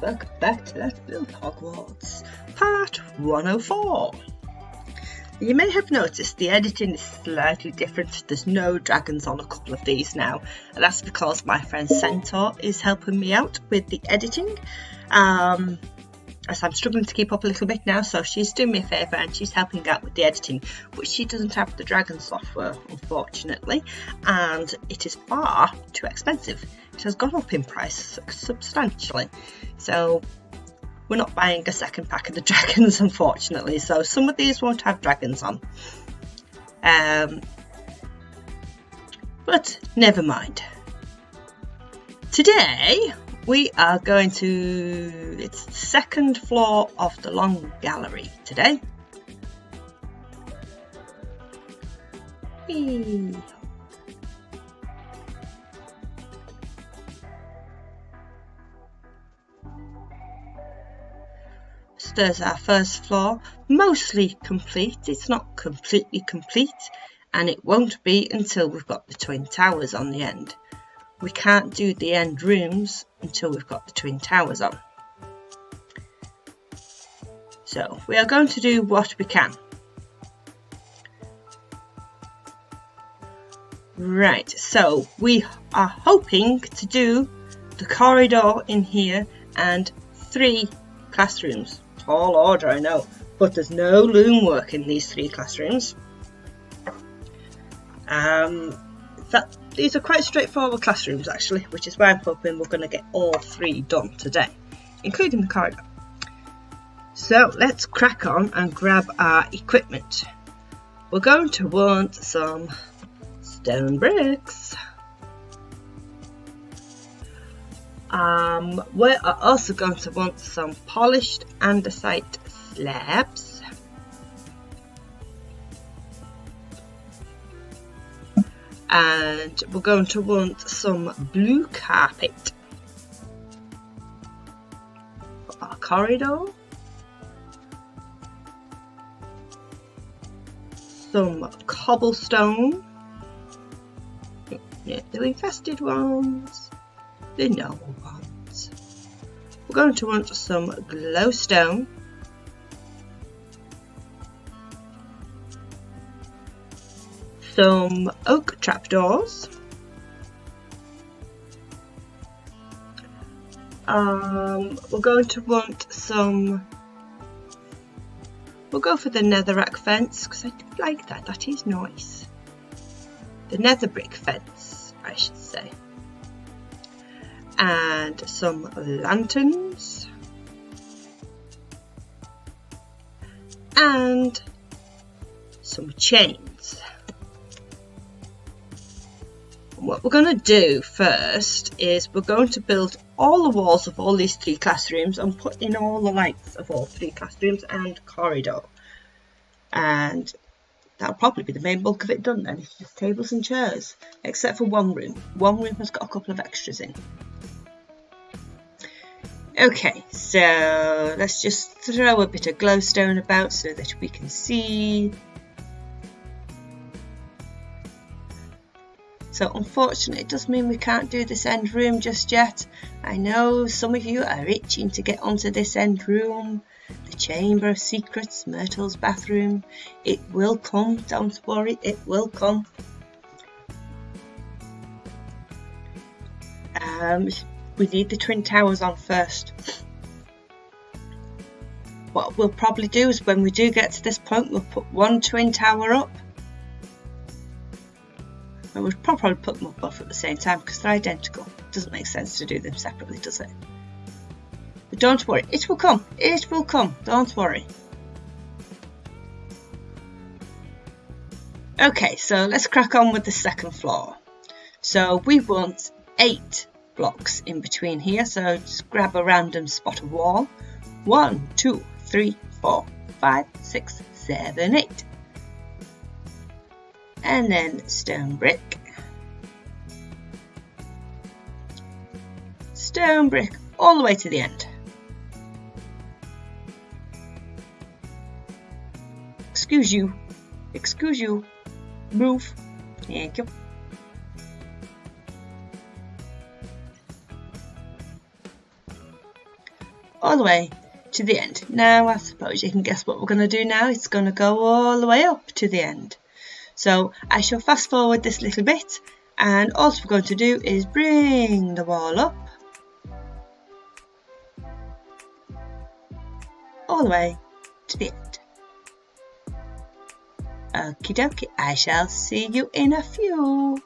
welcome back to Let's Build Hogwarts, part 104. You may have noticed the editing is slightly different. There's no dragons on a couple of these now, and that's because my friend Centaur is helping me out with the editing. As I'm struggling to keep up a little bit now, so she's doing me a favour and she's helping out with the editing, but she doesn't have the dragon software, unfortunately, and it is far too expensive. It has gone up in price substantially, so we're not buying a second pack of the dragons, unfortunately, so some of these won't have dragons on. But never mind. Today we are going to, it's the second floor of the long gallery today. Whee. So there's our first floor, mostly complete. It's not completely complete, and it won't be until we've got the twin towers on the end. We can't do the end rooms until we've got the twin towers on. So we are going to do what we can. Right, so we are hoping to do the corridor in here and 3 classrooms. Tall order, I know, but there's no loom work in these 3 classrooms. These are quite straightforward classrooms actually, which is why I'm hoping we're going to get all 3 done today, including the corridor. So let's crack on and grab our equipment. We're going to want some stone bricks. We are also going to want some polished andesite slabs. And we're going to want some blue carpet for our corridor, some cobblestone, the infested ones, the normal ones. We're going to want some glowstone, some oak trapdoors, we're going to want some, we'll go for the netherrack fence because I do like that, that is nice. The nether brick fence, I should say. And some lanterns. And some chains. What we're going to do first is we're going to build all the walls of all these 3 classrooms and put in all the lights of all 3 classrooms and corridor. And that'll probably be the main bulk of it done then. It's just tables and chairs, except for one room. One room has got a couple of extras in. Okay, so let's just throw a bit of glowstone about so that we can see. So unfortunately it does mean we can't do this end room just yet. I know some of you are itching to get onto this end room. The Chamber of Secrets, Myrtle's bathroom. It will come, don't worry, it will come. We need the twin towers on first. What we'll probably do is when we do get to this point, we'll put one twin tower up. And we'll probably put them up both at the same time because they're identical. It doesn't make sense to do them separately, does it? But don't worry, it will come. It will come. Don't worry. Okay, so let's crack on with the second floor. So we want 8 blocks in between here. So just grab a random spot of wall. 1, 2, 3, 4, 5, 6, 7, 8. And then stone brick. Stone brick all the way to the end. Excuse you, move, thank you. all the way to the end. Now I suppose you can guess what we're going to do now. It's going to go all the way up to the end. So I shall fast forward this little bit, and all we're going to do is bring the wall up all the way to the end. Okie dokie, I shall see you in a few.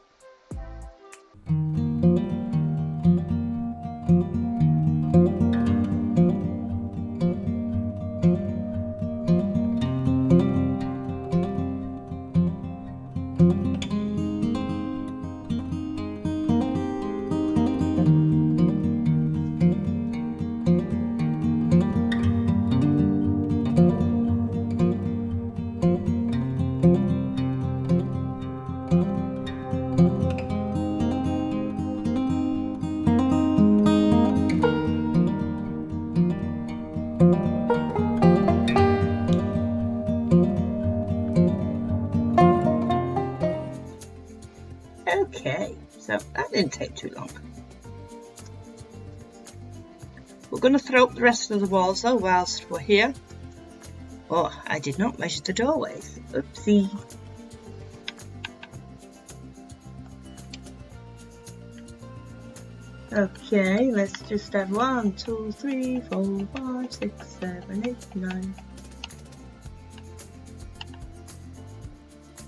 Okay, so that didn't take too long. We're going to throw up the rest of the walls though whilst we're here. Oh, I did not measure the doorways. Oopsie. Okay, let's just add 1, 2, 3, 4, 5, 6, 7, 8, 9,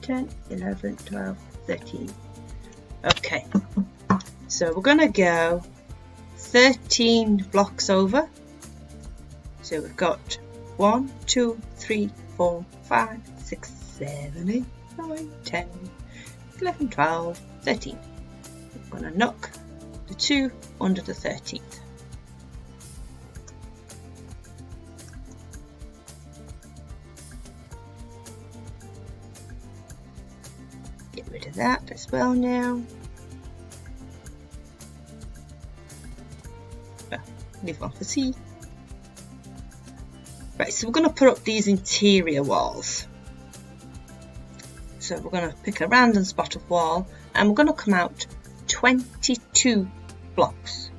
10, 11, 12, 13. Okay, so we're going to go 13 blocks over. So we've got 1, 2, 3, 4, 5, 6, 7, 8, 9, 10, 11, 12, 13. We're going to knock the 2 under the 13th. Get rid of that as well now. Leave one for C. Right, so we're going to put up these interior walls. So we're going to pick a random spot of wall and we're going to come out 22 blocks.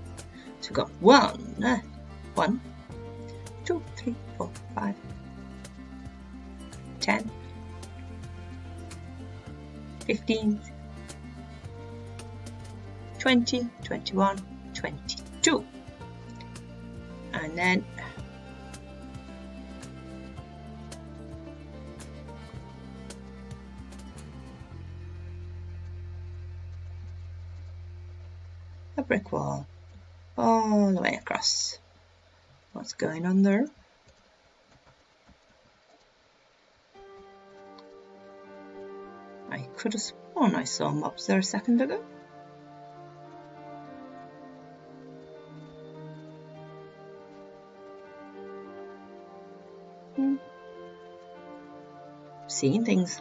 So we've got 1, 2, 3, 4, 5, 10, 15, 20, 21, 22. And then a brick wall all the way across. What's going on there? I could have sworn I saw mobs there a second ago. Seeing things.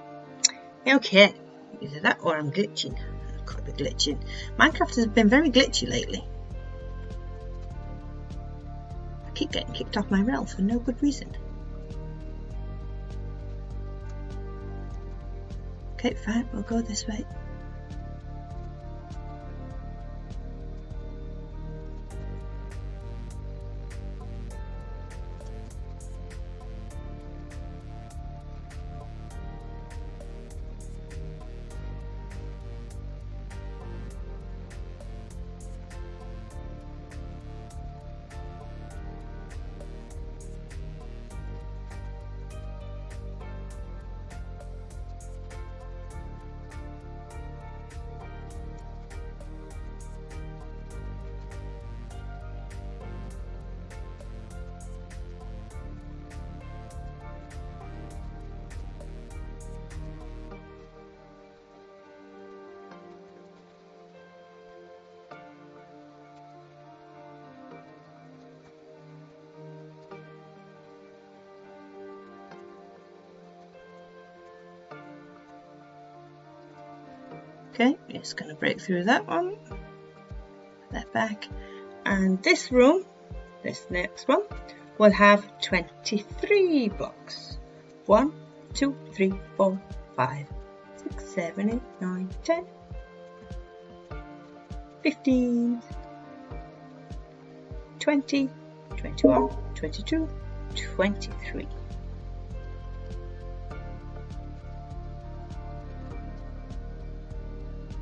Okay, either that or I'm glitching. I could be glitching. Minecraft has been very glitchy lately. I keep getting kicked off my rails for no good reason. Okay, fine, we'll go this way. Okay, it's going to break through that one, that back, and this room, this next one, will have 23 blocks. 1, 2, 3, 4, 5, 6, 7, 8, 9, 10, 15, 20, 21, 22, 23.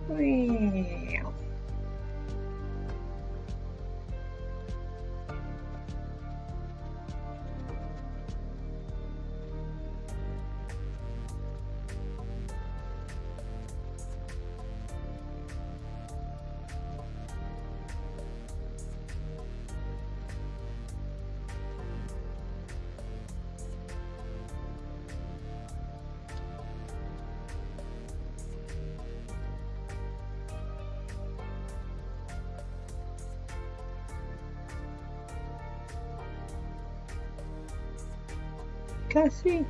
Wow. Can't see.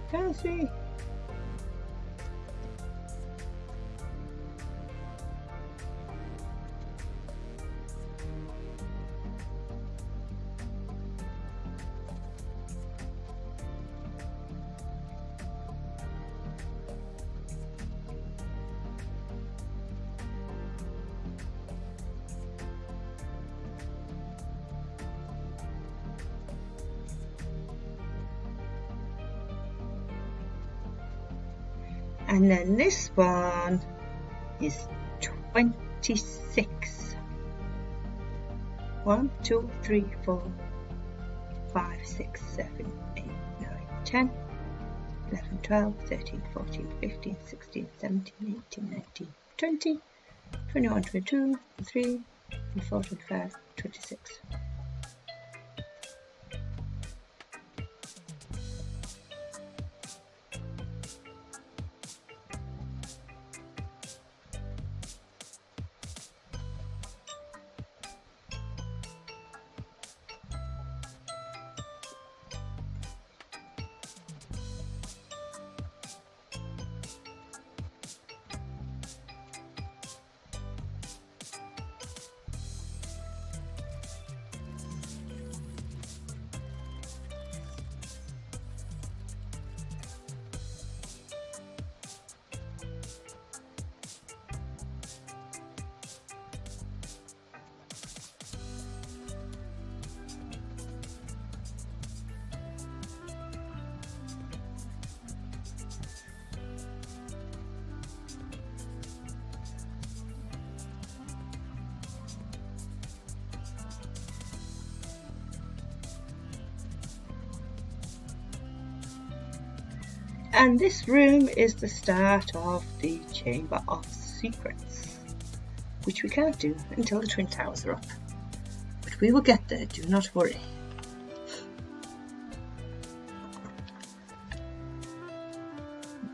And then this one is 26. 1, 2, 3, 4, 5, 6, 7, 8, 9, 10, 11, 12, 13, 14, 15, 16, 17, 18, 19, 20, 21, 22, 23, 24, 25, 26. And this room is the start of the Chamber of Secrets, which we can't do until the Twin Towers are up. But we will get there, do not worry.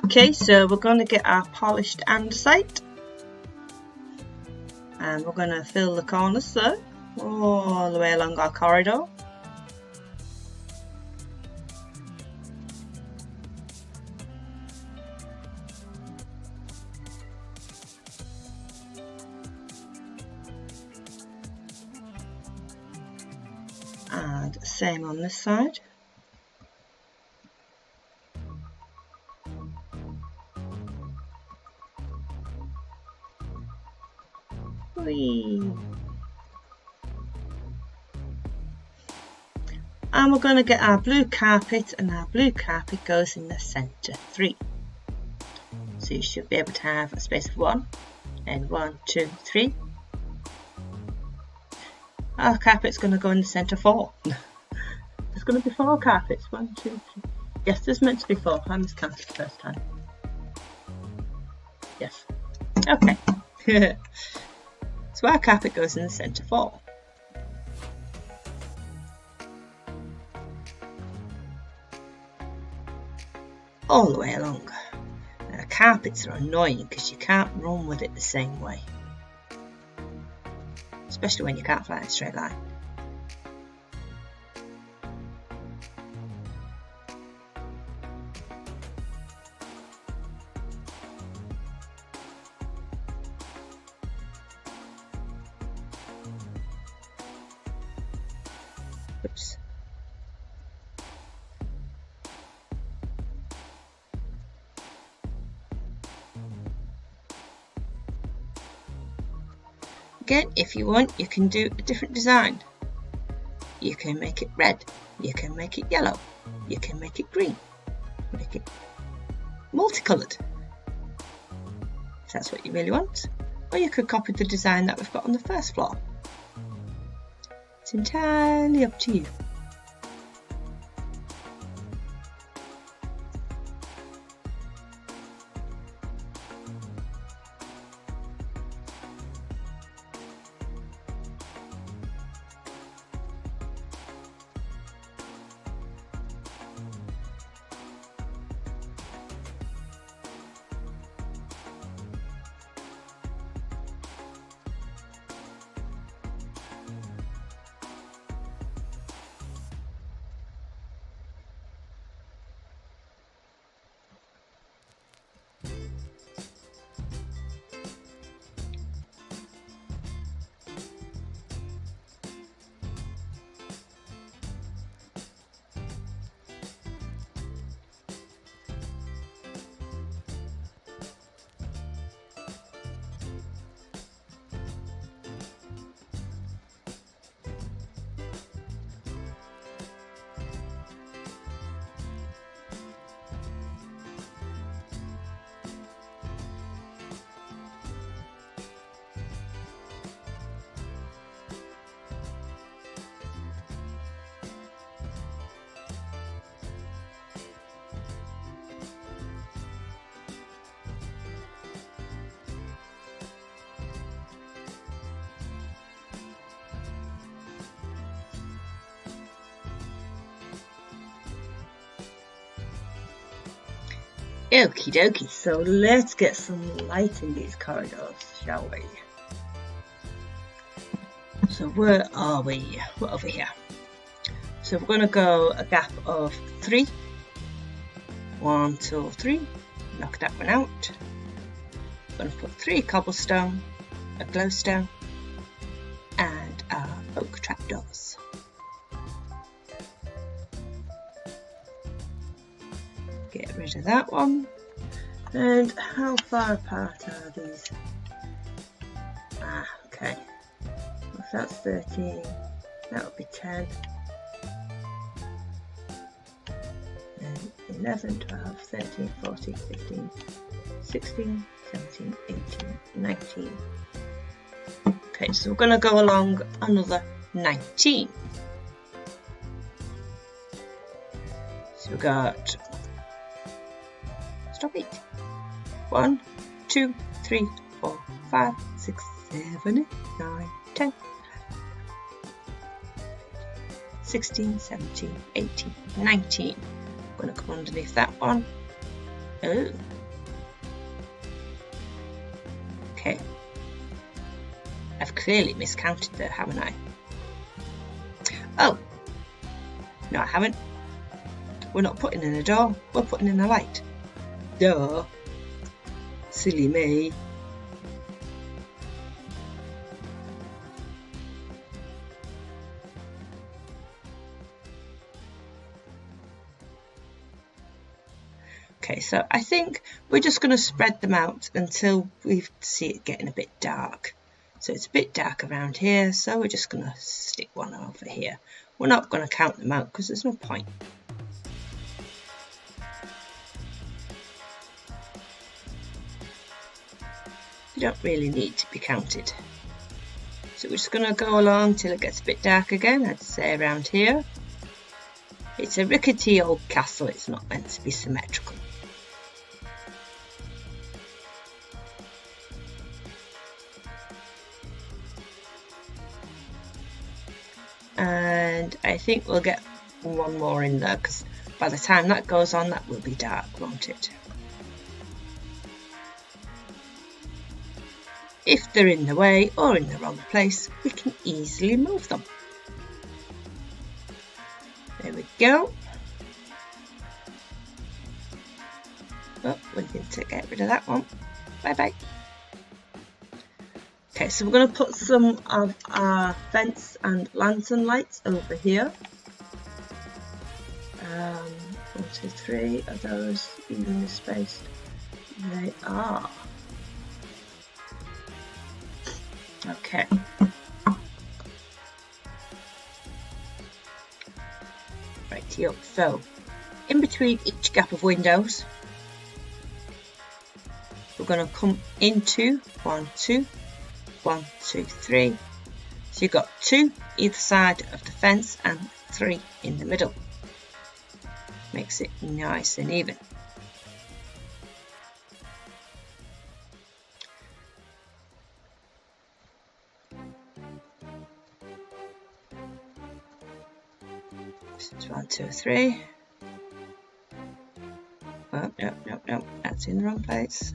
Okay, so we're going to get our polished andesite. And we're going to fill the corners so all the way along our corridor. And same on this side. Whee. And we're going to get our blue carpet, and our blue carpet goes in the centre 3. So you should be able to have a space of 1 and 1, 2, 3. Our carpet's going to go in the centre 4. There's going to be 4 carpets. 1, 2, 3. Yes, there's meant to be 4. I miscounted the first time. Yes. Okay. So our carpet goes in the centre 4. All the way along. Now, carpets are annoying because you can't run with it the same way. Especially when you can't fly in a straight line. Oops. Again, if you want, you can do a different design. You can make it red. You can make it yellow. You can make it green. Make it multicoloured, if that's what you really want. Or you could copy the design that we've got on the first floor. It's entirely up to you. Okie dokie, so let's get some light in these corridors, shall we? So where are we? We're over here. So we're going to go a gap of 3. 1, 2, 3. Knock that one out. I'm going to put 3 cobblestone, a glowstone, and our oak trapdoors. Get rid of that one. And how far apart are these? Okay. If that's 13, that would be 10. And 11, 12, 13, 14, 15, 16, 17, 18, 19. Okay, so we're going to go along another 19. So we've got, stop it. 1, 2, 3, 4, 5, 6, 7, 8, 9, 10, 16, 17, 18, 19. I'm going to come underneath that one. Oh. Okay. I've clearly miscounted there, haven't I? Oh. No, I haven't. We're not putting in a door, we're putting in a light. Duh. Silly me. Okay, so I think we're just going to spread them out until we see it getting a bit dark. So it's a bit dark around here, so we're just going to stick one over here. We're not going to count them out because there's no point. You don't really need to be counted. So we're just going to go along till it gets a bit dark again. I'd say around here. It's a rickety old castle, it's not meant to be symmetrical. And I think we'll get one more in there because by the time that goes on, that will be dark, won't it? If they're in the way or in the wrong place, we can easily move them. There we go. Oh, we need to get rid of that one. Bye bye. Okay, so we're going to put some of our fence and lantern lights over here. 1, 2, 3. Are those evenly spaced? They are. Okay. pretty up. So in between each gap of windows, we're going to come into 1, 2, 1, 2, 3. So you've got 2 either side of the fence and 3 in the middle. Makes it nice and even. So it's 1, 2, 3. Oh, no, that's in the wrong place.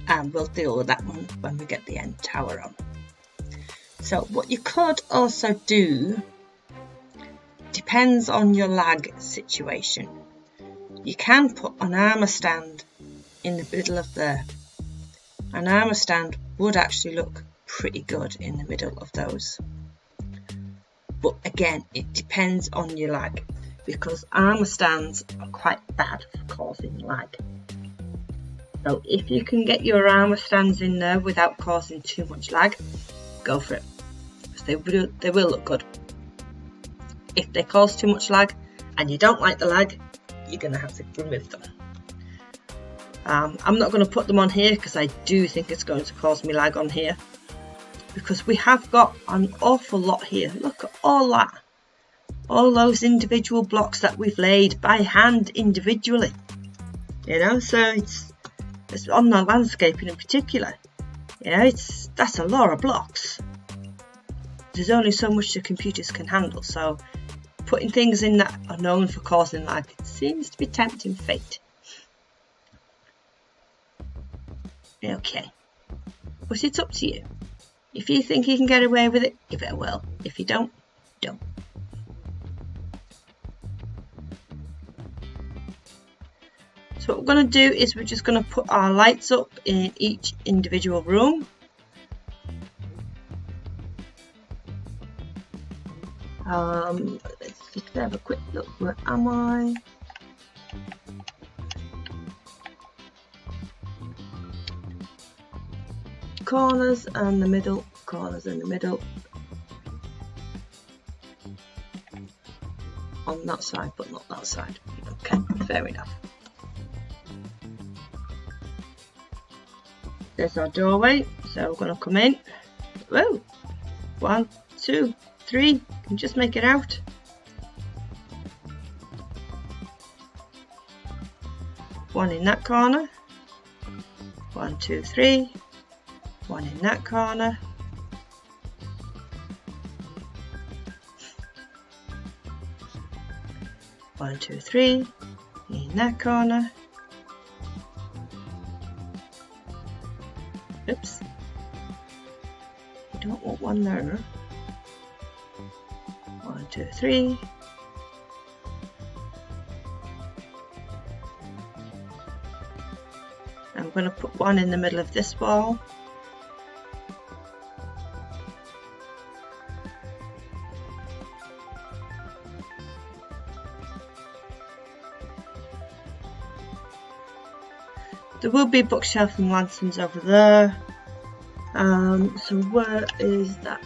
And we'll deal with that one when we get the end tower on. So what you could also do, depends on your lag situation. You can put an armour stand in the middle of there. An armour stand would actually look pretty good in the middle of those. But again, it depends on your lag, because armour stands are quite bad for causing lag. So if you can get your armour stands in there without causing too much lag, go for it, because they will look good. If they cause too much lag and you don't like the lag, you're going to have to remove them. I'm not going to put them on here because I do think it's going to cause me lag on here, because we have got an awful lot here. Look at all that, all those individual blocks that we've laid by hand individually, you know, so it's on the landscaping in particular, you know, that's a lot of blocks. There's only so much the computers can handle, so putting things in that are known for causing lag seems to be tempting fate. Okay, but it's up to you. If you think you can get away with it, give it a whirl. If you don't, don't. So what we're going to do is we're just going to put our lights up in each individual room. Let's just have a quick look. Where am I? Corners and the middle. Corners in the middle. On that side, but not that side. Okay, fair enough. There's our doorway, so we're going to come in. Whoa! 1, 2, 3. Can just make it out. One in that corner. 1, 2, 3. One in that corner. One, 2, 3. In that corner. Oops. I don't want one there. 1, 2, 3. I'm going to put one in the middle of this wall. There will be bookshelf and lanterns over there. So where is that?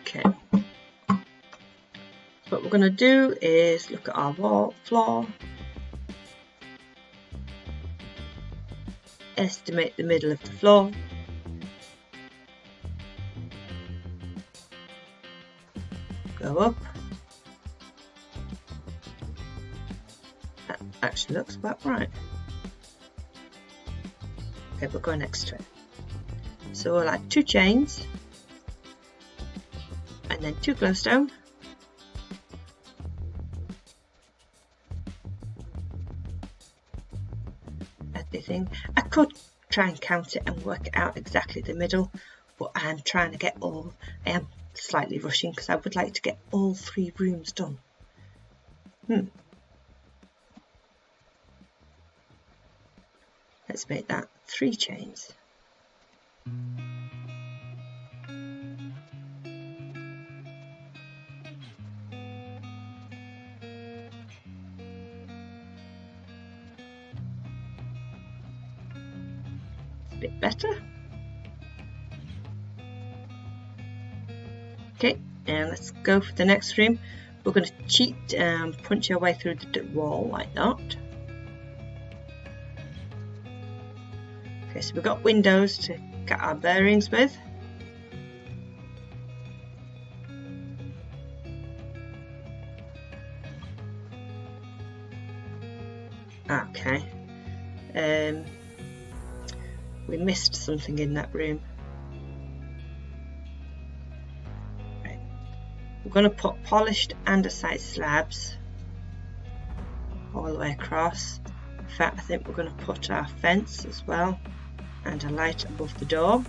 Okay. What we're going to do is look at our floor. Estimate the middle of the floor. Go up. That actually looks about right. Okay, we'll go next to it. So we'll add 2 chains and then 2 glowstone. At the thing, I could try and count it and work it out exactly the middle, but I'm trying to get all. I am slightly rushing because I would like to get all 3 rooms done. Let's make that 3 chains. A bit better. Okay, and let's go for the next room. We're going to cheat and punch our way through the wall like that. Okay, so we've got windows to get our bearings with. Okay, we missed something in that room. Right. We're going to put polished andesite slabs all the way across. In fact, I think we're going to put our fence as well and a light above the door.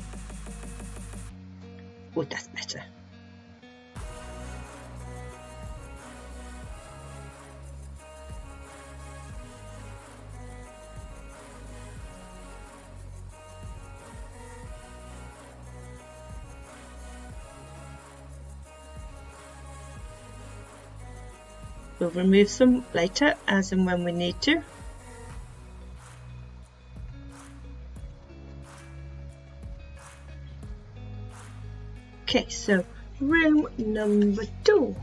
Oh, that's better. We'll remove some later as and when we need to. Okay, so room number 2.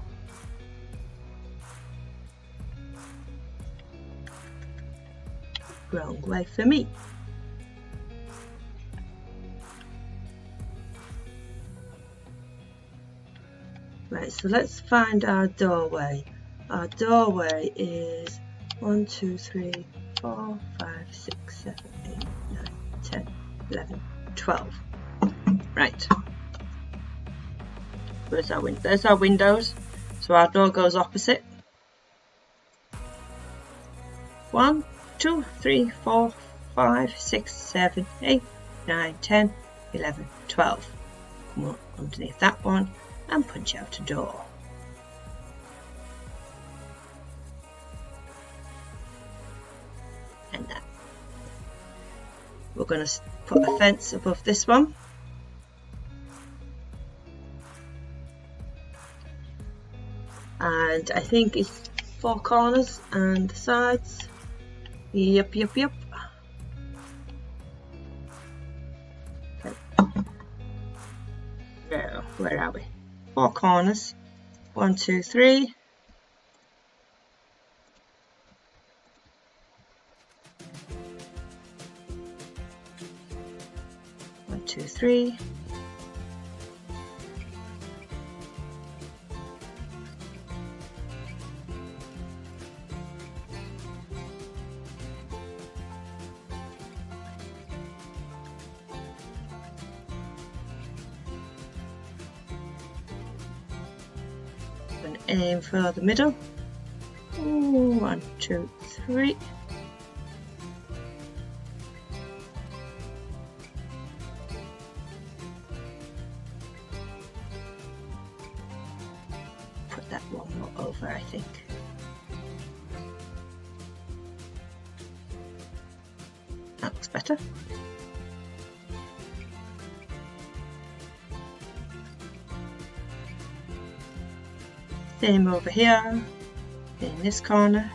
Wrong way for me. Right, so let's find our doorway. Our doorway is 1, 2, 3, 4, 5, 6, 7, 8, 9, 10, 11, 12. Right. Where's our window? There's our windows. So our door goes opposite. 1, 2, 3, 4, 5, 6, 7, 8, 9, 10, 11, 12. Come up underneath that one and punch out a door. And that. We're going to put a fence above this one. And I think it's 4 corners and the sides. Yep. Okay. Now, where are we? 4 corners. 1, 2, 3. One, 2, 3. And aim for the middle. 1, 2, 3. Put that one more over, I think. That looks better. Same over here, in this corner.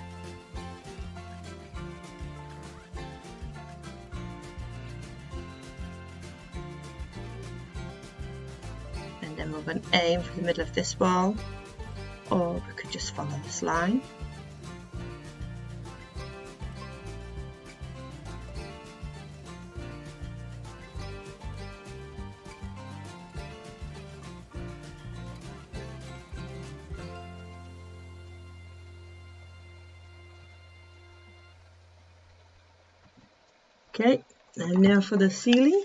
And then we're going to aim for the middle of this wall, or we could just follow this line. Okay, And now for the ceiling.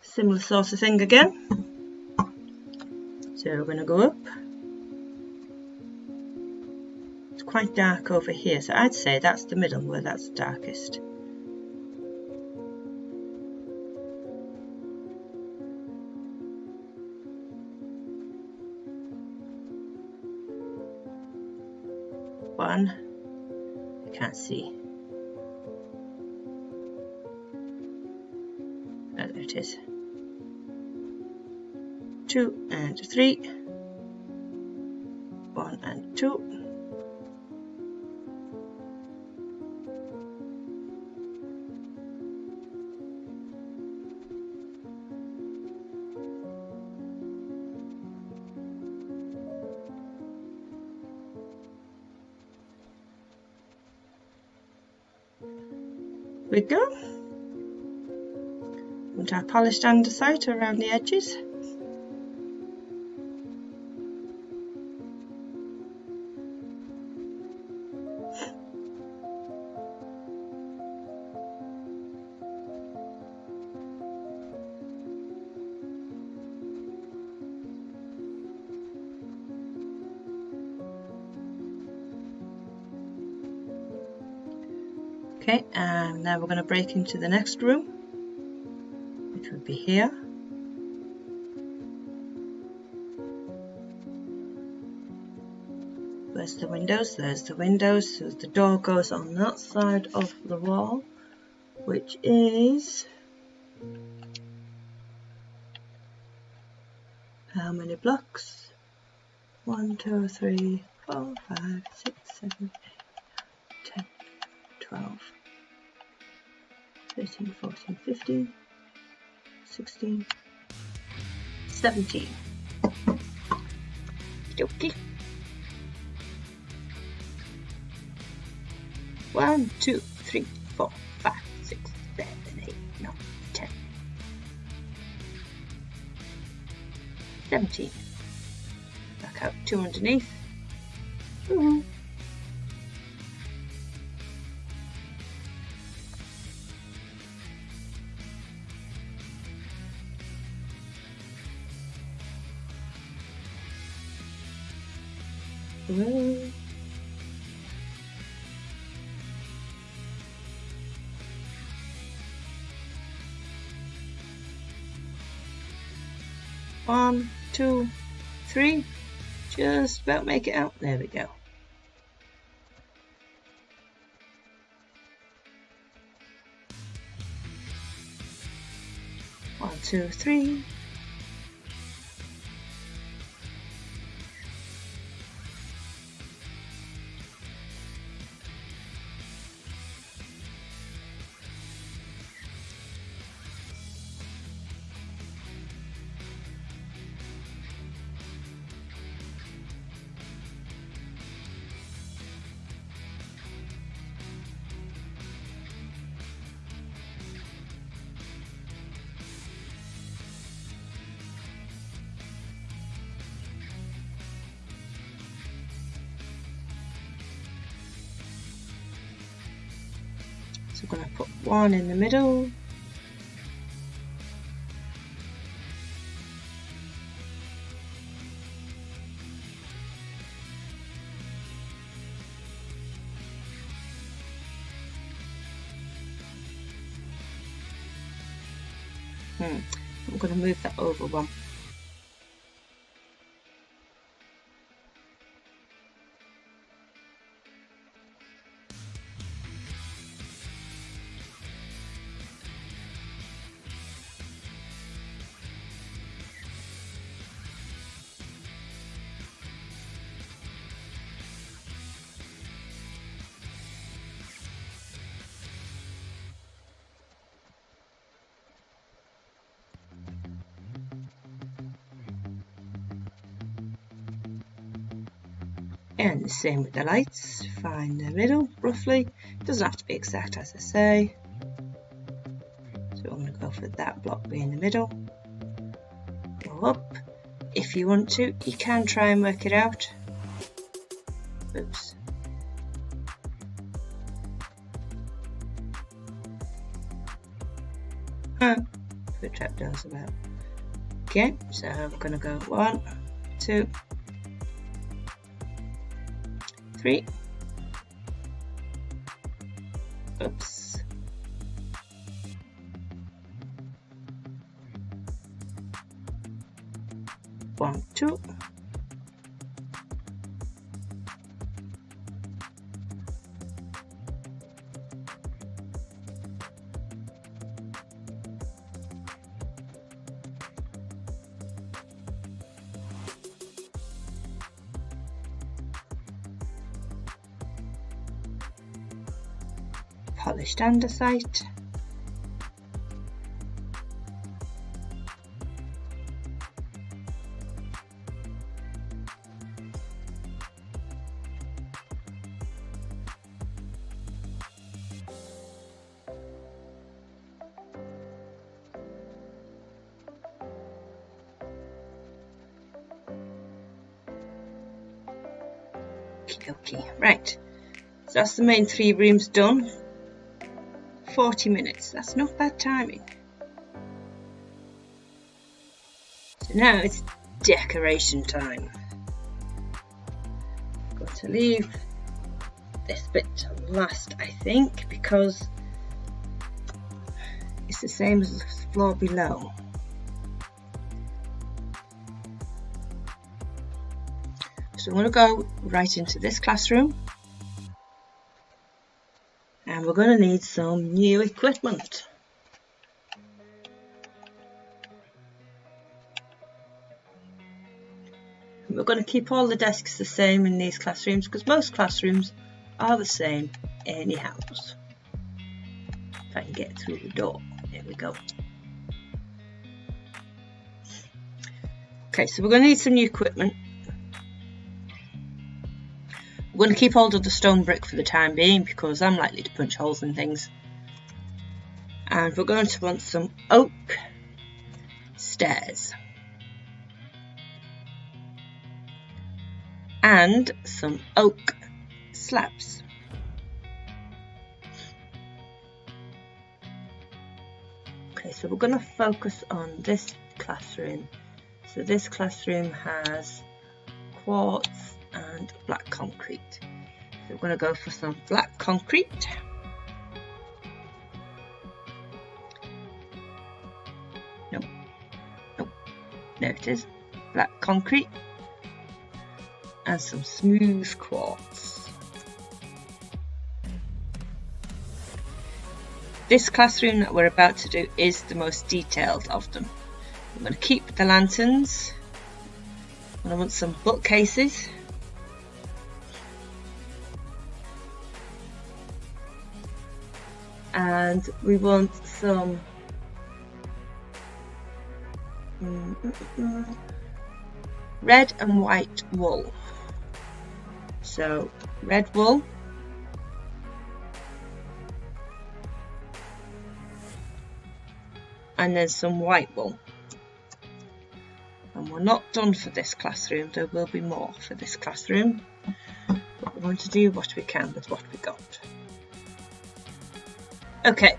Similar sort of thing again. So we're going to go up. It's quite dark over here, so I'd say that's the middle where that's darkest. One. I can't see. Oh, there it is. 2 and 3. 1 and 2. We go. Want our polished andesite around the edges. Okay, and now we're going to break into the next room, which would be here. Where's the windows? There's the windows. So the door goes on that side of the wall, which is how many blocks? 1, 2, 3, 4, 5, 6, 7, 8, 10, 12, 13, 14, 15, 16, 17. Okay. 1, 2, 3, 4, 5, 6, 7, 8, 9, 10. 17. Back out 2 underneath. Woohoo. Whoa. One, 2, 3, just about make it out. There we go. One, 2, 3. So I'm going to put 1 in the middle. I'm going to move that over 1. And the same with the lights, find the middle roughly, doesn't have to be exact as I say. So I'm going to go for that block being the middle, go up, if you want to, you can try and work it out. Oops. Put trapdoors about. Okay, so we're going to go 1, 2, 3. Oops. 1, 2. Polished andesite. Okay, right. So that's the main 3 rooms done. 40 minutes, that's not bad timing. So now it's decoration time. Got to leave this bit to last, I think, because it's the same as the floor below. So I'm going to go right into this classroom. And we're going to need some new equipment. And we're going to keep all the desks the same in these classrooms because most classrooms are the same anyhow. If I can get through the door, there we go. Okay, so we're going to need some new equipment. We're going to keep hold of the stone brick for the time being because I'm likely to punch holes in things. And we're going to want some oak stairs. And some oak slabs. Okay, so we're going to focus on this classroom. So this classroom has quartz and black concrete. So we're going to go for some black concrete. Nope. There it is. Black concrete and some smooth quartz. This classroom that we're about to do is the most detailed of them. I'm going to keep the lanterns. And I want some bookcases. And we want some red and white wool. So red wool, and then some white wool. And we're not done for this classroom, there will be more for this classroom, but we're going to do what we can with what we got. Okay,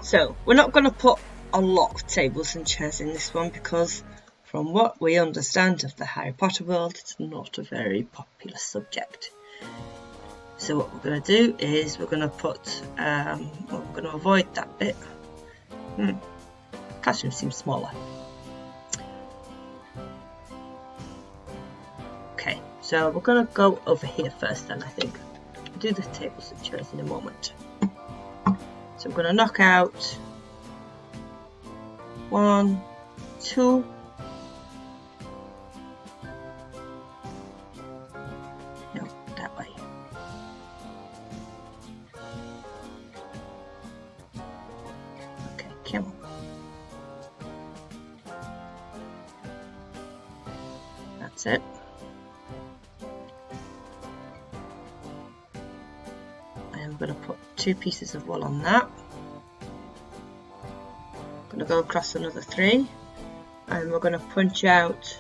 so we're not going to put a lot of tables and chairs in this one because from what we understand of the Harry Potter world, it's not a very popular subject. So what we're going to do is we're going to put, we're going to avoid that bit. Classroom seems smaller. Okay, so we're going to go over here first then, I think. We'll do the tables and chairs in a moment. So I'm going to knock out 1, 2, no, that way. Okay, come on. That's it. I'm going to put 2 pieces of wool on that. I'm going to go across another 3 and we're going to punch out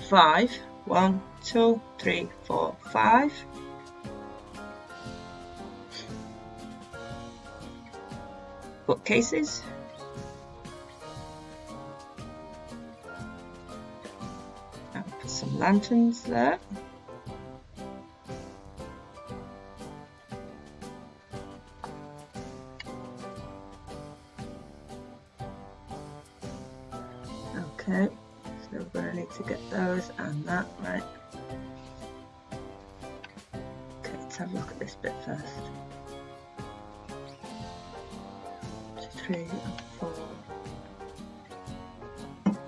5. 1, 2, 3, 4, 5. bookcases. And put some lanterns there. Okay, so we're going to need to get those and that right. Okay, let's have a look at this bit first. 3 and 4.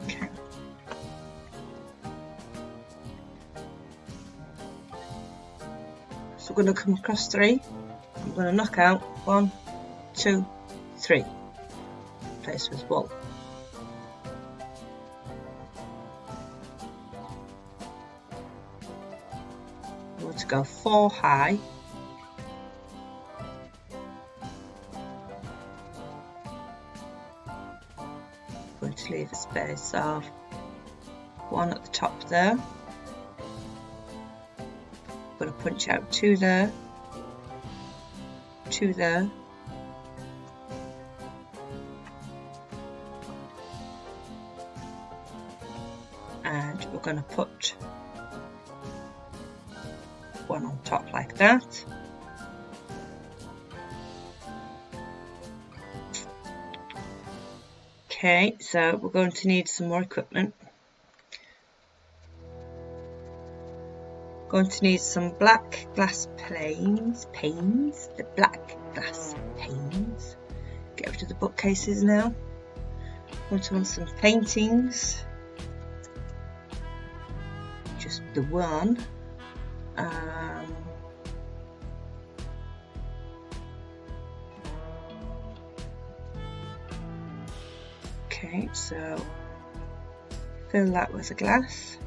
Okay. So we're going to come across 3. I'm going to knock out 1, 2, 3. Place with wool. I want to go 4 high. Going to leave a space of 1 at the top there. I'm going to punch out 2 there, 2 there, and we're going to put 1 on top like that. Okay, so we're going to need some more equipment. Going to need some black glass panes, the black glass panes. Get rid of the bookcases now. Going to want some paintings. Just the one. Okay, so fill that with a glass.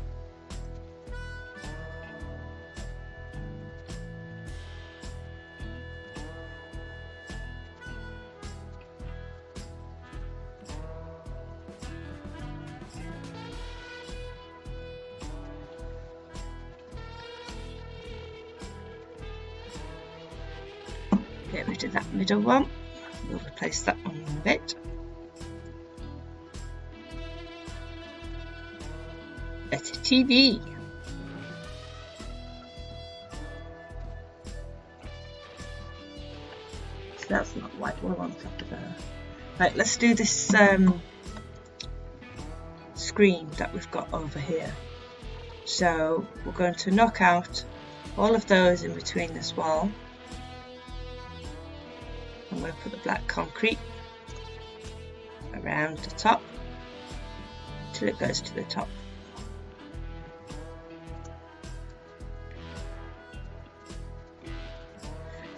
Get rid of that middle one. We'll replace that one in a bit. Better TV. So that's not white wool on top of there. Right, let's do this screen that we've got over here. So we're going to knock out all of those in between this wall. I'm going to put the black concrete around the top till it goes to the top.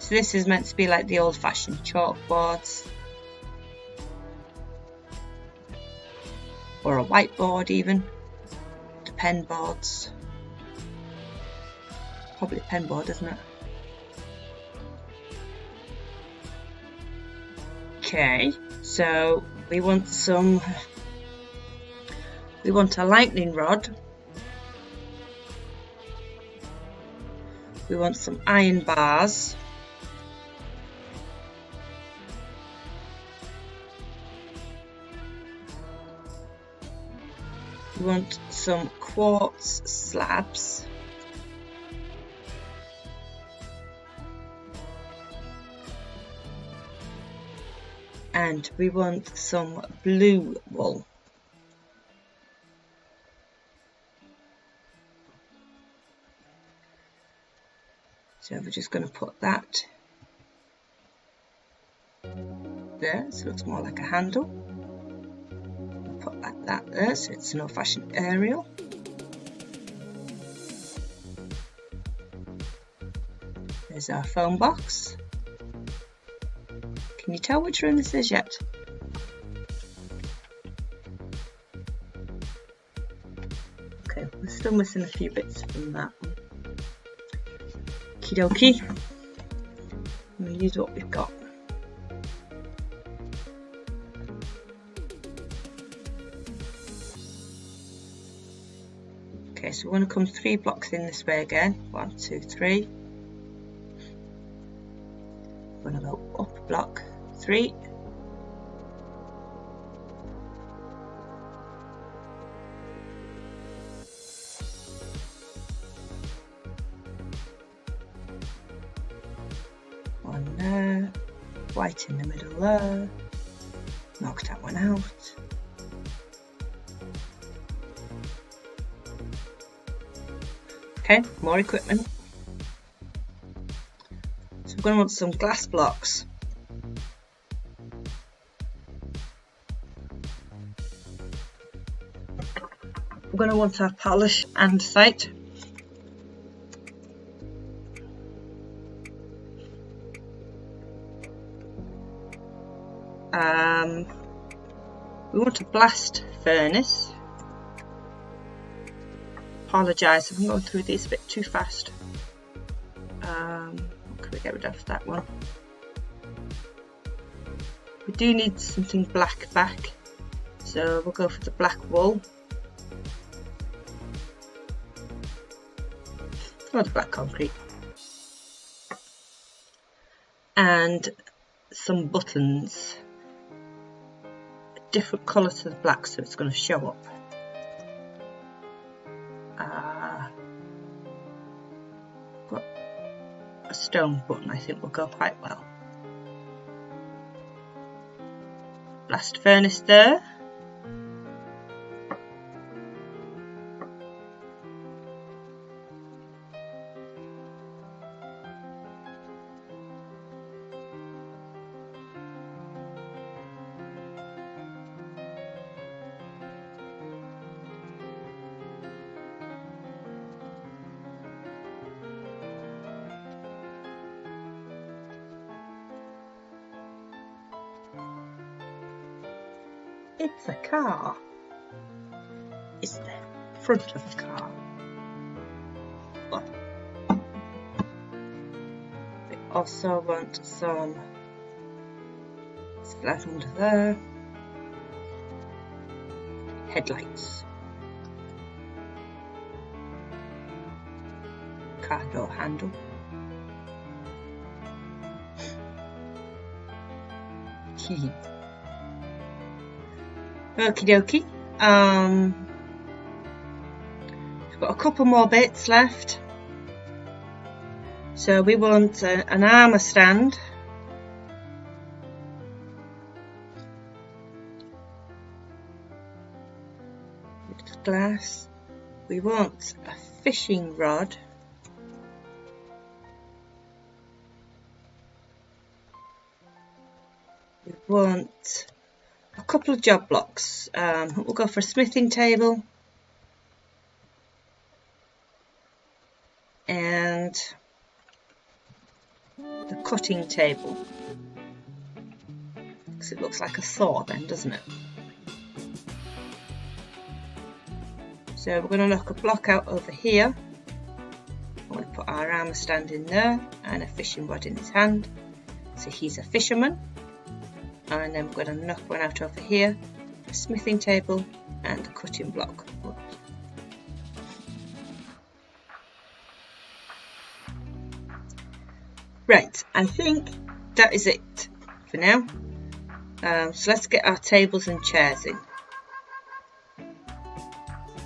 So this is meant to be like the old-fashioned chalkboards, or a whiteboard even, the pen boards. Probably a pen board, isn't it? Okay, so we want a lightning rod. We want some iron bars. We want some quartz slabs. And we want some blue wool. So we're just going to put that there, so it looks more like a handle. Put that there, so it's an old-fashioned aerial. There's our phone box. Can you tell which room this is yet? Okay, we're still missing a few bits from that one. Okie dokie. We'll use what we've got. Okay, so we're going to come 3 blocks in this way again. 1, 2, 3. We're going to go up a block, 3, white in the middle there. Knock that one out. Okay, more equipment. So we're going to want some glass blocks. We're going to want our polish andesite. We want a blast furnace. Apologise if I'm going through these a bit too fast. What can we get rid of that one? We do need something black back, so we'll go for the black wool. Or the black concrete. And some buttons. A different colour to the black, so it's going to show up. Got a stone button, I think will go quite well. Blast furnace there. It's a car. It's the front of the car. But we also want some flat under there. Headlights. Car door handle. Key. Okie dokie. We've got a couple more bits left. So we want an armour stand. With glass. We want a fishing rod. We want a couple of job blocks. We'll go for a smithing table and the cutting table, because it looks like a saw then, doesn't it? So we're going to knock a block out over here. I'm going to put our armour stand in there and a fishing rod in his hand, so he's a fisherman. And then we're going to knock one out over here, a smithing table and a cutting block. Right, I think that is it for now. So let's get our tables and chairs in.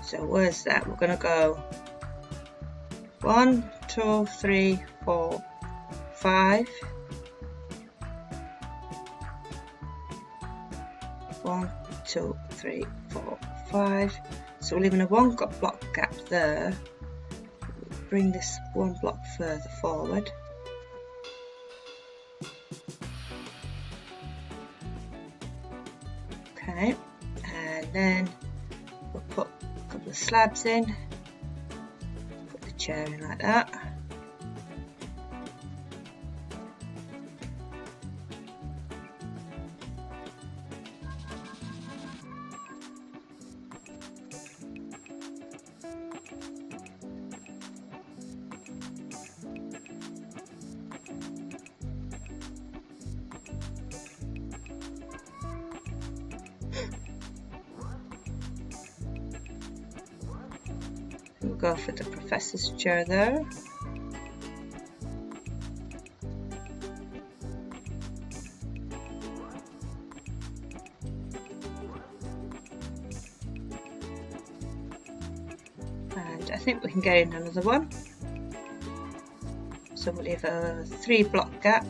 So where's that? We're going to go 1, 2, 3, 4, 5. 1, 2, 3, 4, 5. So we're leaving a 1 block gap there. Bring this 1 block further forward. Okay, and then we'll put a couple of slabs in. Put the chair in like that. We'll go for the professor's chair there. And I think we can get in another one. So we'll leave a 3 block gap.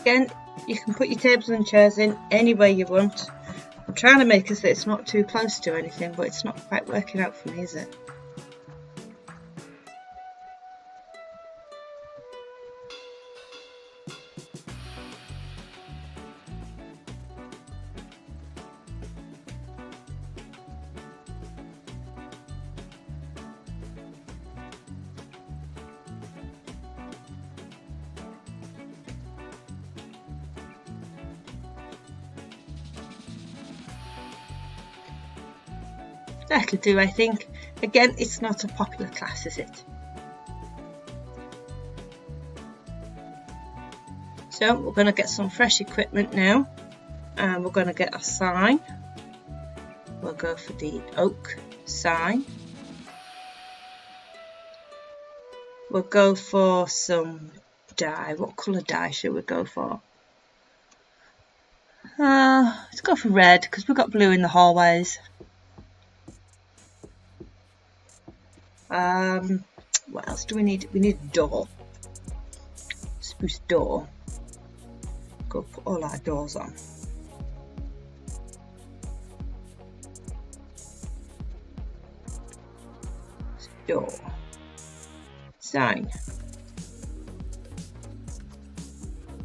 Again, you can put your tables and chairs in any way you want. I'm trying to make it so it's not too close to anything, but it's not quite working out for me, is it? That'll do, I think. Again, it's not a popular class, is it? So we're going to get some fresh equipment now, and we're going to get a sign. We'll go for the oak sign. We'll go for some dye. What colour dye should we go for? Let's go for red, because we've got blue in the hallways. What else do we need? We need a door. Spruce door. Go put all our doors on. Door. Sign.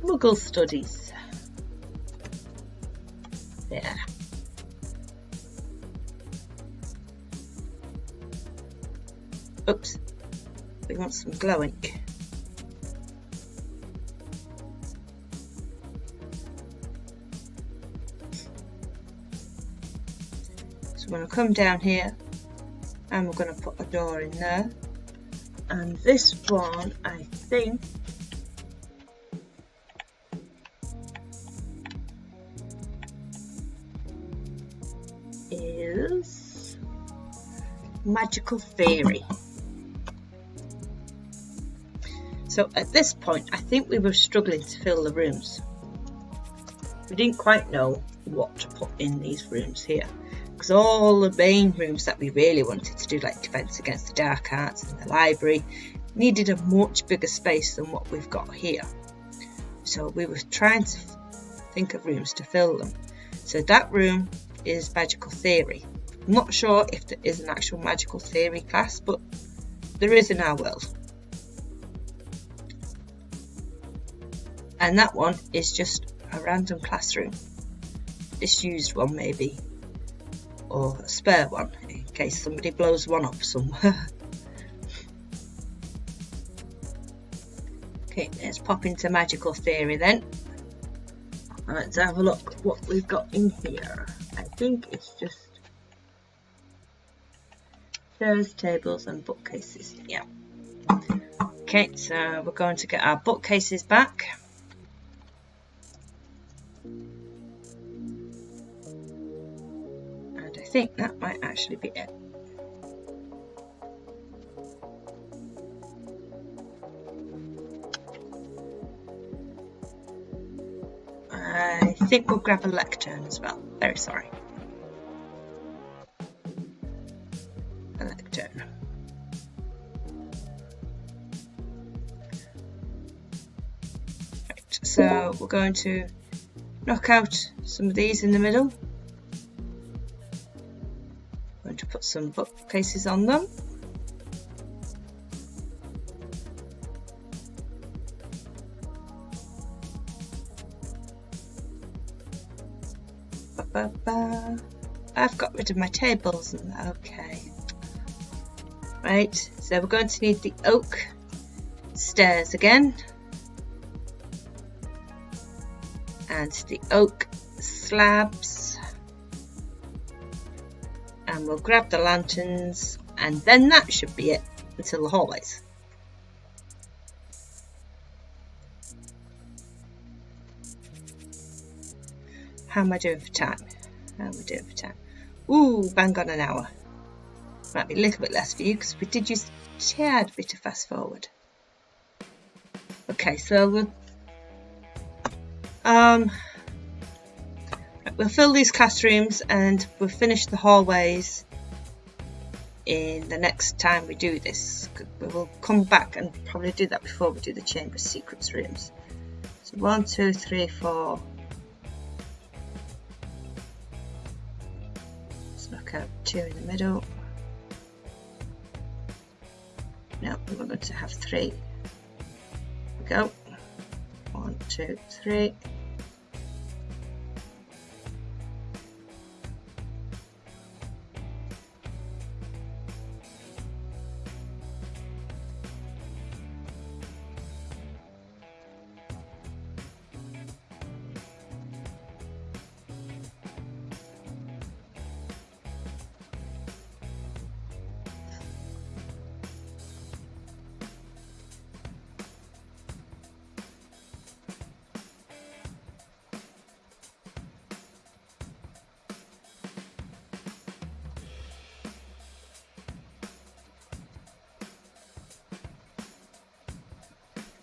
Muggle studies. There. Oops, we want some glow ink. So we're going to come down here and we're going to put a door in there. And this one, I think, is Magical Theory. So at this point, I think we were struggling to fill the rooms. We didn't quite know what to put in these rooms here, because all the main rooms that we really wanted to do, like Defence Against the Dark Arts and the library, needed a much bigger space than what we've got here. So we were trying to think of rooms to fill them. So that room is Magical Theory. I'm not sure if there is an actual Magical Theory class, but there is in our world. And that one is just a random classroom. Disused one maybe, or a spare one in case somebody blows one up somewhere. Okay, let's pop into Magical Theory then. Let's have a look what we've got in here. I think it's just chairs, tables and bookcases. Yeah. Okay, so we're going to get our bookcases back. And I think that might actually be it. I think we'll grab a lectern as well. Very sorry. A lectern. Right, so we're going to knock out some of these in the middle. I'm going to put some bookcases on them. I've got rid of my tables. Okay. Right, so we're going to need the oak stairs again. And the oak slabs. And we'll grab the lanterns, and then that should be it until the hallways. How am I doing for time? Ooh, bang on an hour. Might be a little bit less for you because we did use a tad bit of fast forward. Okay, so we'll fill these classrooms and we'll finish the hallways in the next time we do this. We will come back and probably do that before we do the Chamber of Secrets rooms. So 1, 2, 3, 4. Let's look at 2 in the middle. No, we're going to have 3. Here we go. 1, 2, 3.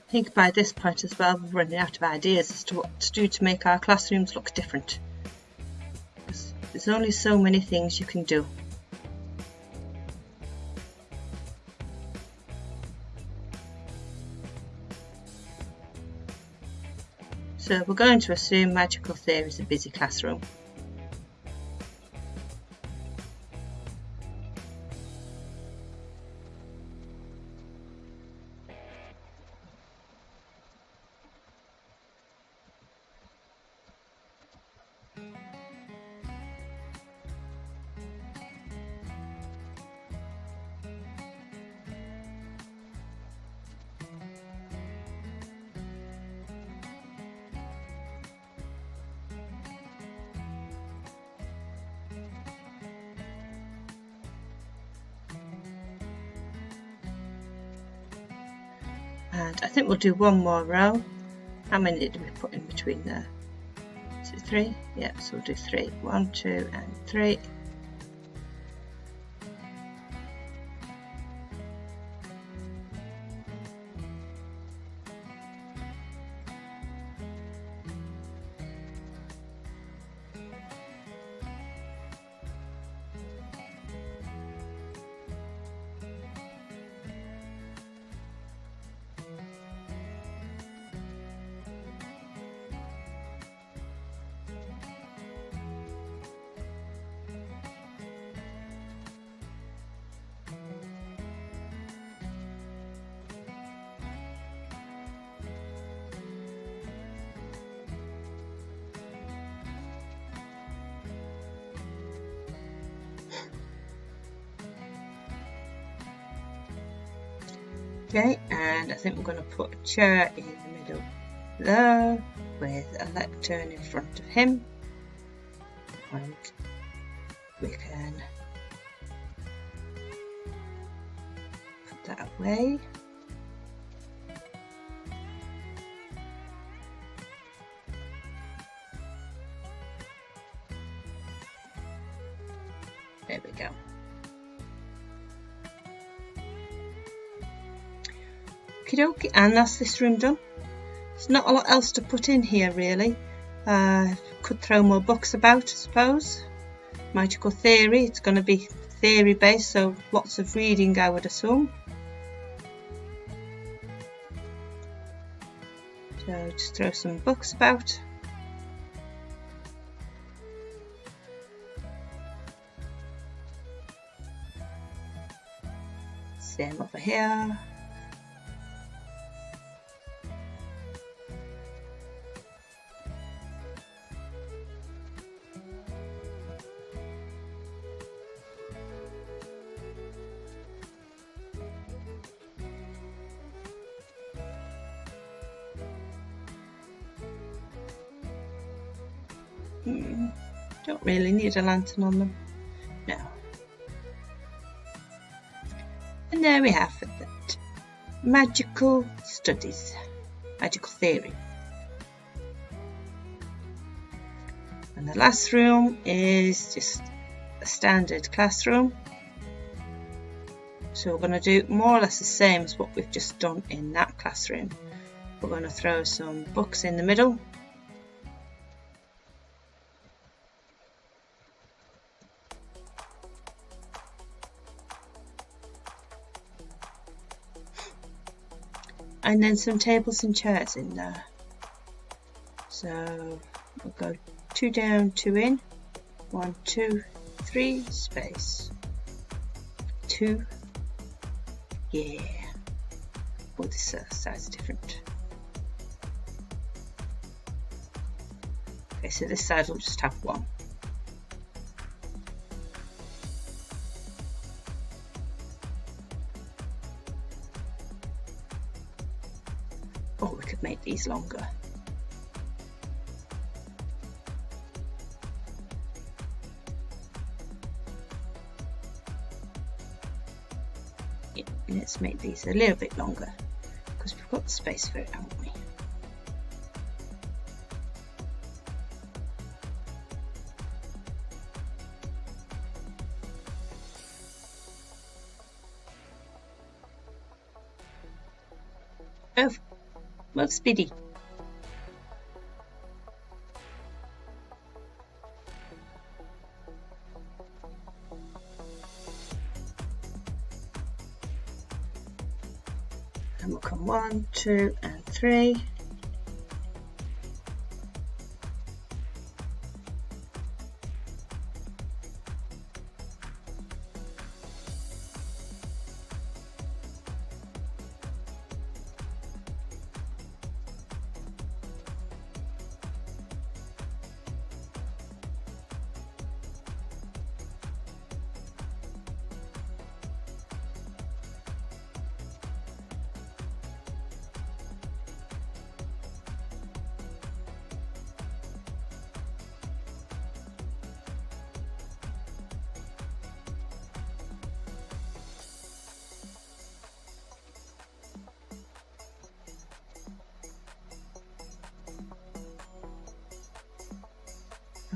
I think by this point as well we're running out of ideas as to what to do to make our classrooms look different. There's only so many things you can do. So we're going to assume magical theory is a busy classroom. And I think we'll do one more row. How many did we put in between there? Is it 3? Yeah, so we'll do 3. 1, 2 and 3. Okay, and I think we're going to put a chair in the middle there with a lectern in front of him, and we can put that away. There we go. Okie, and that's this room done. There's not a lot else to put in here really. Could throw more books about, I suppose. Magical theory, it's going to be theory based, so lots of reading I would assume. So just throw some books about. Same over here. Don't really need a lantern on them. No. And there we have it. Magical studies. Magical theory. And the last room is just a standard classroom. So we're going to do more or less the same as what we've just done in that classroom. We're going to throw some books in the middle. And then some tables and chairs in there. So we'll go 2 down, 2 in, 1, 2, 3, space, 2, yeah. Oh, this side's different. Okay, so this side will just have 1. Oh, we could make these longer. Yeah, let's make these a little bit longer because we've got the space for it, haven't we? Oh, well, speedy. And we'll come 1, 2, and 3.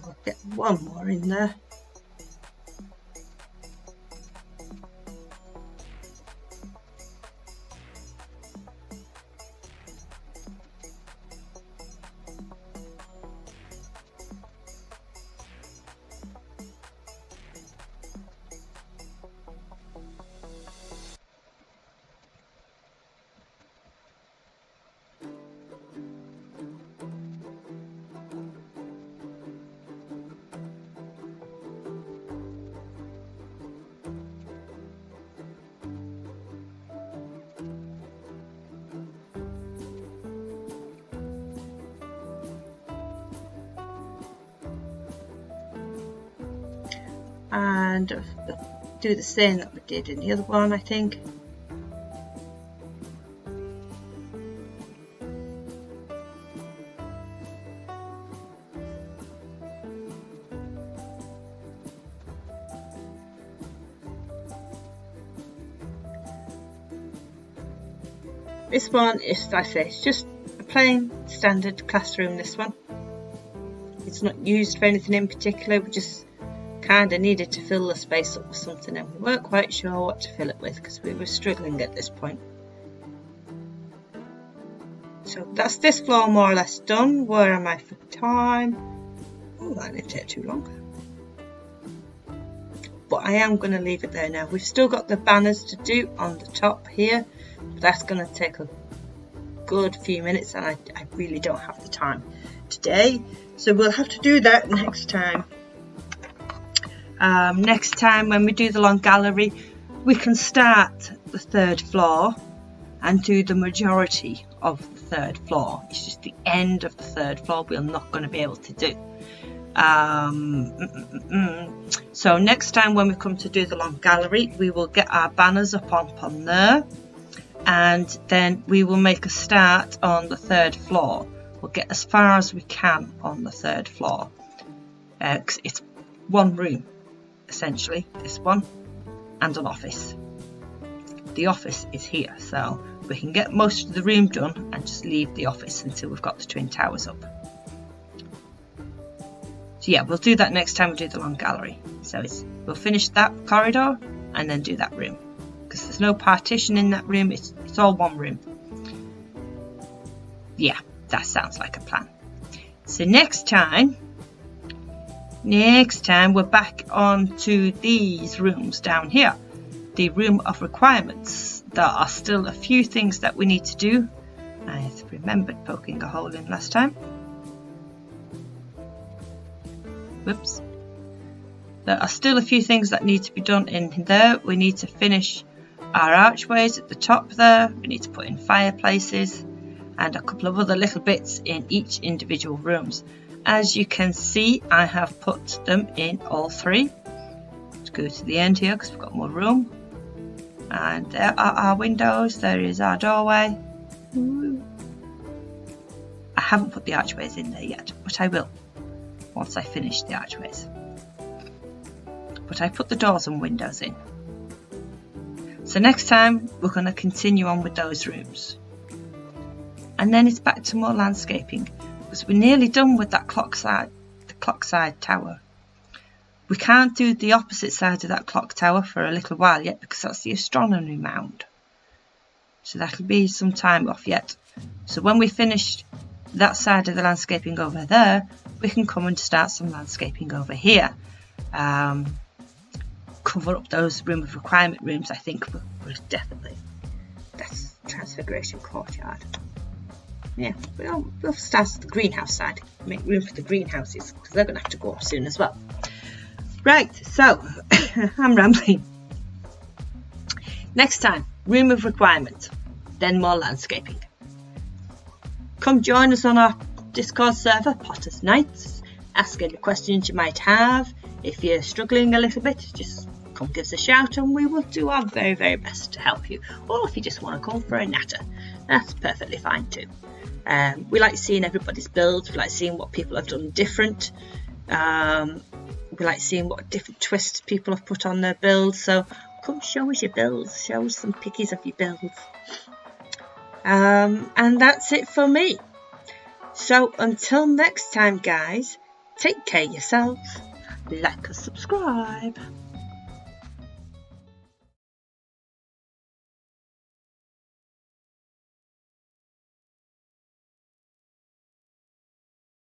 I'll get 1 more in there. And do the same that we did in the other one, I think. This one is, as I say, it's just a plain standard classroom, this one. It's not used for anything in particular, we just kind of needed to fill the space up with something and we weren't quite sure what to fill it with because we were struggling at this point. So that's this floor more or less done. Where am I for time? Oh, that didn't take too long. But I am going to leave it there now. We've still got the banners to do on the top here, but that's going to take a good few minutes and I really don't have the time today. So we'll have to do that next time. Next time when we do the long gallery, we can start the 3rd floor and do the majority of the 3rd floor. It's just the end of the 3rd floor we're not going to be able to do. So next time when we come to do the long gallery, we will get our banners up on there, and then we will make a start on the 3rd floor. We'll get as far as we can on the 3rd floor. 'Cause it's one room. Essentially, this one, and an office. The office is here, so we can get most of the room done and just leave the office until we've got the twin towers up. So yeah, we'll do that next time we do the long gallery. So we'll finish that corridor and then do that room, because there's no partition in that room, it's all one room. Yeah, that sounds like a plan. So next time we're back onto these rooms down here, the room of requirements. There are still a few things that we need to do. I remembered poking a hole in last time. Whoops. There are still a few things that need to be done in there. We need to finish our archways at the top there. We need to put in fireplaces and a couple of other little bits in each individual rooms. As you can see, I have put them in all three. Let's go to the end here because we've got more room. And there are our windows. There is our doorway. I haven't put the archways in there yet, but I will once I finish the archways. But I put the doors and windows in. So next time we're going to continue on with those rooms. And then it's back to more landscaping because we're nearly done with that clock side tower. We can't do the opposite side of that clock tower for a little while yet because that's the astronomy mound. So that'll be some time off yet. So when we finish that side of the landscaping over there, we can come and start some landscaping over here. Cover up those room of requirement rooms. I think we'll definitely. That's Transfiguration Courtyard. Yeah, we'll start at the greenhouse side. Make room for the greenhouses because they're going to have to go up soon as well. Right, so I'm rambling. Next time, room of requirement, then more landscaping. Come join us on our Discord server, Potter's Nights. Ask any questions you might have. If you're struggling a little bit, just come give us a shout and we will do our very, very best to help you. Or if you just want to come for a natter, that's perfectly fine too. We like seeing everybody's builds. We like seeing what people have done different. We like seeing what different twists people have put on their builds. So come show us your builds. Show us some pickies of your builds. And that's it for me. So until next time, guys, take care of yourselves. Like and subscribe.